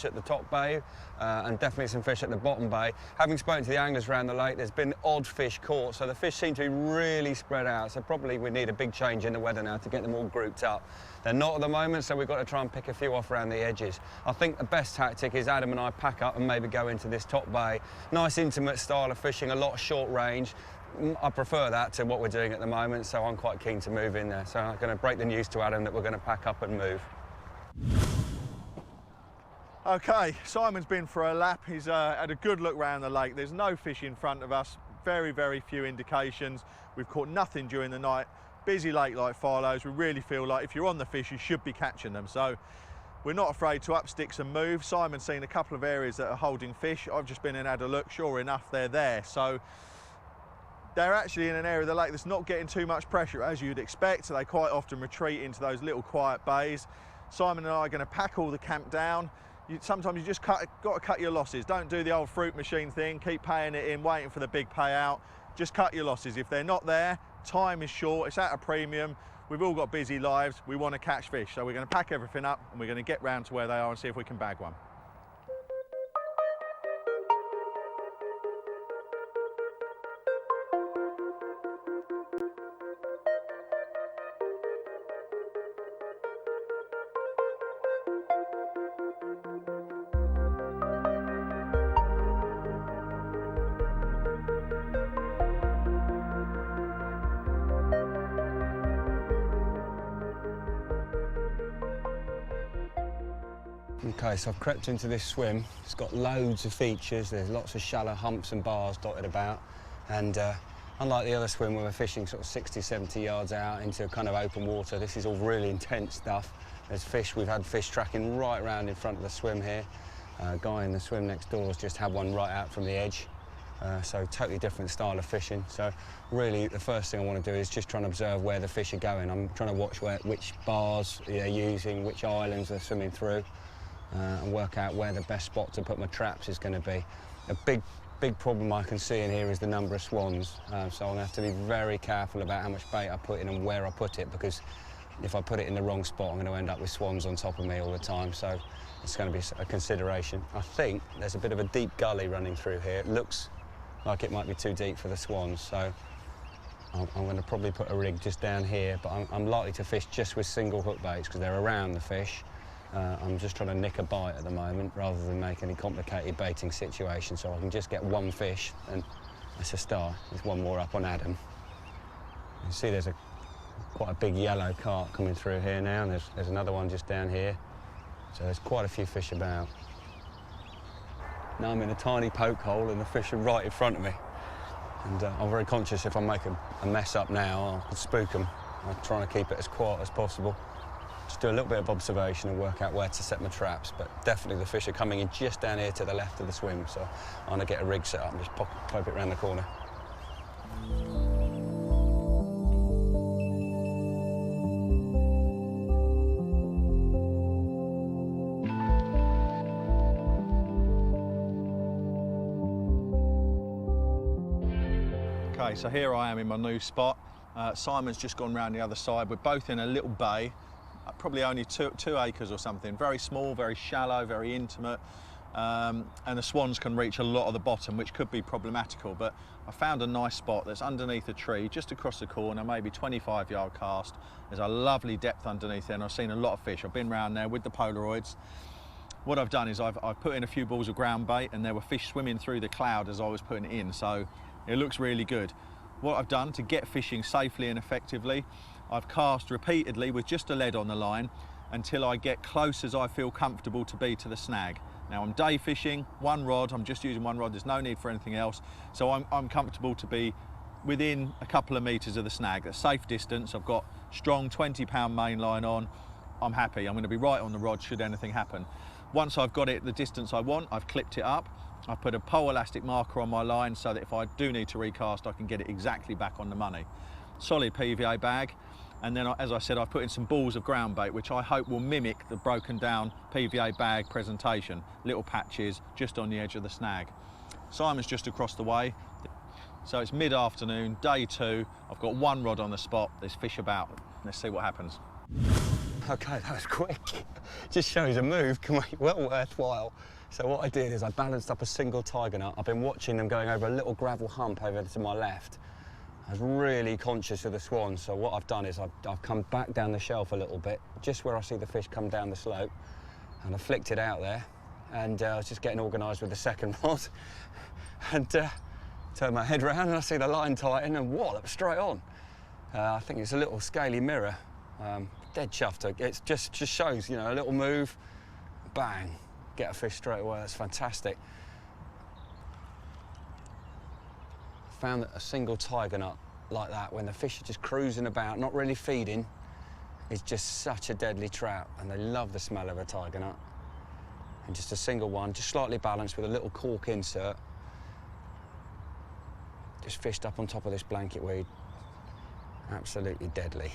at the top bay and definitely some fish at the bottom bay. Having spoken to the anglers around the lake, there's been odd fish caught, so the fish seem to be really spread out, so probably we need a big change in the weather now to get them all grouped up. They're not at the moment, so we've got to try and pick a few off around the edges. I think the best tactic is Adam and I pack up and maybe go into this top bay. Nice intimate style of fishing, a lot of short range. I prefer that to what we're doing at the moment, so I'm quite keen to move in there. So I'm going to break the news to Adam that we're going to pack up and move. Okay, Simon's been for a lap. He's had a good look round the lake. There's no fish in front of us. Very, very few indications. We've caught nothing during the night. Busy lake like Farlow's. We really feel like if you're on the fish, you should be catching them. So we're not afraid to up sticks and move. Simon's seen a couple of areas that are holding fish. I've just been and had a look. Sure enough, they're there. So they're actually in an area of the lake that's not getting too much pressure, as you'd expect. So they quite often retreat into those little quiet bays. Simon and I are going to pack all the camp down. Sometimes you just got to cut your losses. Don't do the old fruit machine thing, keep paying it in, waiting for the big payout. Just cut your losses. If they're not there, time is short, it's at a premium. We've all got busy lives, we want to catch fish. So we're going to pack everything up and we're going to get round to where they are and see if we can bag one. Okay, so I've crept into this swim. It's got loads of features. There's lots of shallow humps and bars dotted about. And unlike the other swim where we're fishing sort of 60, 70 yards out into kind of open water, this is all really intense stuff. There's fish. We've had fish tracking right around in front of the swim here. A guy in the swim next door has just had one right out from the edge. So totally different style of fishing. So really the first thing I want to do is just try and observe where the fish are going. I'm trying to watch which bars they're using, which islands they're swimming through. And work out where the best spot to put my traps is going to be. A big problem I can see in here is the number of swans. So I'm going to have to be very careful about how much bait I put in and where I put it, because if I put it in the wrong spot, I'm going to end up with swans on top of me all the time. So it's going to be a consideration. I think there's a bit of a deep gully running through here. It looks like it might be too deep for the swans, so I'm going to probably put a rig just down here, but I'm likely to fish just with single hook baits because they're around the fish. I'm just trying to nick a bite at the moment rather than make any complicated baiting situation, so I can just get one fish, and that's a start. There's one more up on Adam. You can see there's quite a big yellow carp coming through here now, and there's another one just down here. So there's quite a few fish about. Now I'm in a tiny poke hole and the fish are right in front of me. And I'm very conscious if I make a mess up now, I could spook them. I'm trying to keep it as quiet as possible. Just do a little bit of observation and work out where to set my traps, but definitely the fish are coming in just down here to the left of the swim, so I'm going to get a rig set up and just poke it around the corner. Okay, so here I am in my new spot. Simon's just gone round the other side. We're both in a little bay, probably only two acres or something. Very small, very shallow, very intimate. And the swans can reach a lot of the bottom, which could be problematical. But I found a nice spot that's underneath a tree, just across the corner, maybe 25-yard cast. There's a lovely depth underneath there, and I've seen a lot of fish. I've been round there with the Polaroids. What I've done is I've put in a few balls of ground bait, and there were fish swimming through the cloud as I was putting it in, so it looks really good. What I've done to get fishing safely and effectively, I've cast repeatedly with just a lead on the line until I get close as I feel comfortable to be to the snag. Now I'm day fishing, one rod, I'm just using one rod, there's no need for anything else, so I'm comfortable to be within a couple of metres of the snag, a safe distance. I've got strong 20-pound main line on, I'm happy, I'm going to be right on the rod should anything happen. Once I've got it the distance I want, I've clipped it up. I've put a pole elastic marker on my line so that if I do need to recast, I can get it exactly back on the money. Solid PVA bag, and then as I said, I've put in some balls of ground bait, which I hope will mimic the broken down PVA bag presentation. Little patches just on the edge of the snag. Simon's just across the way. So it's mid-afternoon, day 2. I've got one rod on the spot, there's fish about. Let's see what happens. Okay, that was quick. Just shows a move can be well worthwhile. So what I did is I balanced up a single tiger nut. I've been watching them going over a little gravel hump over to my left. I was really conscious of the swans, so what I've done is I've come back down the shelf a little bit, just where I see the fish come down the slope, and I flicked it out there, and I was just getting organised with the second rod, and turned my head round and I see the line tighten and wallop straight on. I think it's a little scaly mirror. Dead chuffed. It just shows, you know, a little move, bang, get a fish straight away. That's fantastic. Found that a single tiger nut like that, when the fish are just cruising about, not really feeding, is just such a deadly trout, and they love the smell of a tiger nut. And just a single one, just slightly balanced with a little cork insert, just fished up on top of this blanket weed. Absolutely deadly.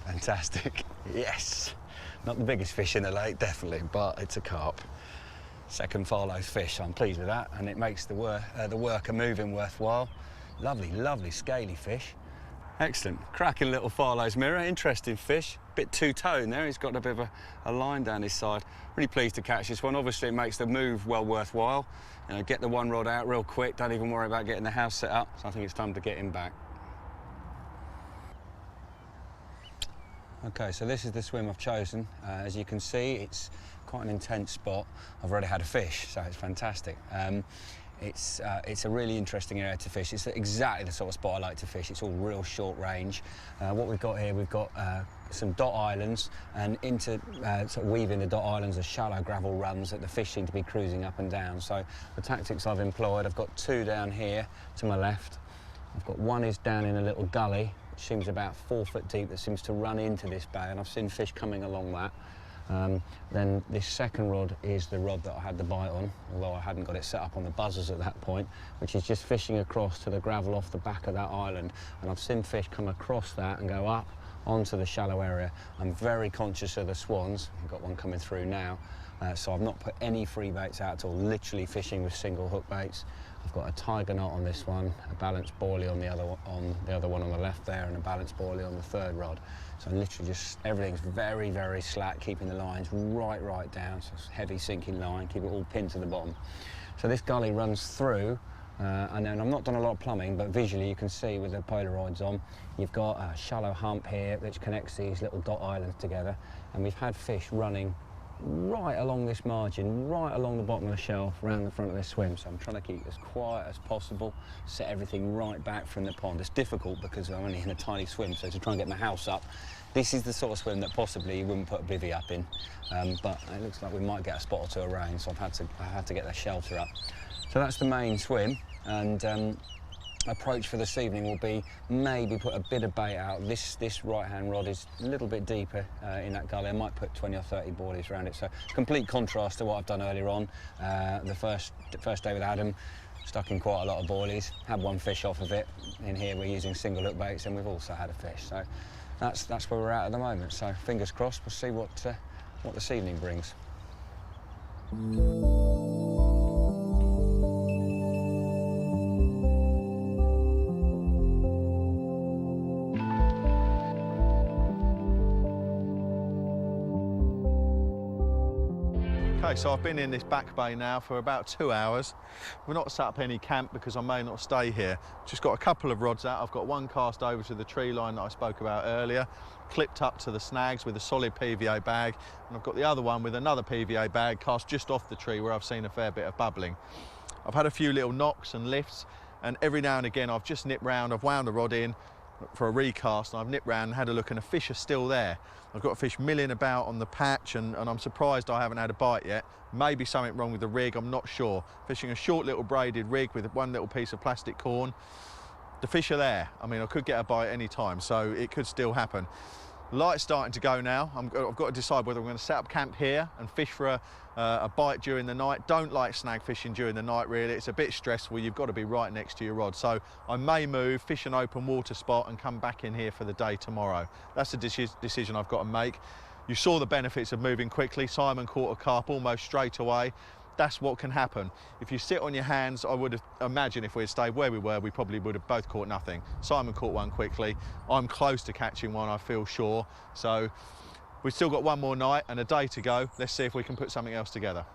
Fantastic. Yes. Not the biggest fish in the lake, definitely, but it's a carp. Second Farlow's fish. I'm pleased with that, and it makes the work of moving worthwhile. Lovely, lovely scaly fish. Excellent. Cracking little Farlow's mirror. Interesting fish. Bit two-tone there. He's got a bit of a line down his side. Really pleased to catch this one. Obviously, it makes the move well worthwhile. You know, get the one rod out real quick. Don't even worry about getting the house set up. So I think it's time to get him back. Okay, so this is the swim I've chosen. As you can see, it's quite an intense spot. I've already had a fish, so it's fantastic. It's a really interesting area to fish. It's exactly the sort of spot I like to fish. It's all real short range. What we've got here, we've got some dot islands, and into sort of weaving the dot islands are shallow gravel runs that the fish seem to be cruising up and down. So the tactics I've employed, I've got two down here to my left. I've got one is down in a little gully, which seems about 4 foot deep, that seems to run into this bay, and I've seen fish coming along that. Then this second rod is the rod that I had the bite on, although I hadn't got it set up on the buzzers at that point, which is just fishing across to the gravel off the back of that island. And I've seen fish come across that and go up onto the shallow area. I'm very conscious of the swans. I've got one coming through now. So I've not put any free baits out at all, literally fishing with single hook baits. I've got a tiger knot on this one, a balanced boilie on the other one on the left there, and a balanced boilie on the third rod. So literally just everything's very, very slack, keeping the lines right down. So it's heavy sinking line, keep it all pinned to the bottom. So this gully runs through, and then I've not done a lot of plumbing, but visually you can see with the Polaroids on, you've got a shallow hump here which connects these little dot islands together, and we've had fish running right along this margin, right along the bottom of the shelf, around the front of this swim. So I'm trying to keep it as quiet as possible, set everything right back from the pond. It's difficult because I'm only in a tiny swim, so to try and get my house up, this is the sort of swim that possibly you wouldn't put a bivvy up in, but it looks like we might get a spot or two of rain, so I had to get the shelter up. So that's the main swim, and approach for this evening will be maybe put a bit of bait out. This right-hand rod is a little bit deeper in that gully. I might put 20 or 30 boilies around it. So complete contrast to what I've done earlier on. The first day with Adam, stuck in quite a lot of boilies. Had one fish off of it. In here we're using single hook baits, and we've also had a fish. So that's where we're at the moment. So fingers crossed, we'll see what this evening brings. Okay, so I've been in this back bay now for about 2 hours. We've not set up any camp because I may not stay here. Just got a couple of rods out. I've got one cast over to the tree line that I spoke about earlier, clipped up to the snags with a solid PVA bag, and I've got the other one with another PVA bag cast just off the tree where I've seen a fair bit of bubbling. I've had a few little knocks and lifts, and every now and again I've just nipped round, I've wound the rod in for a recast, and I've nipped round and had a look, and the fish are still there. I've got fish milling about on the patch, and I'm surprised I haven't had a bite yet. Maybe something wrong with the rig, I'm not sure. Fishing a short little braided rig with one little piece of plastic corn. The fish are there. I mean, I could get a bite any time, so it could still happen. Light's starting to go now. I've got to decide whether I'm going to set up camp here and fish for a bite during the night. Don't like snag fishing during the night, really. It's a bit stressful. You've got to be right next to your rod. So I may move, fish an open water spot, and come back in here for the day tomorrow. That's a decision I've got to make. You saw the benefits of moving quickly. Simon caught a carp almost straight away. That's what can happen. If you sit on your hands, I would have imagined if we had stayed where we were, we probably would have both caught nothing. Simon caught one quickly. I'm close to catching one, I feel sure. So we've still got one more night and a day to go. Let's see if we can put something else together.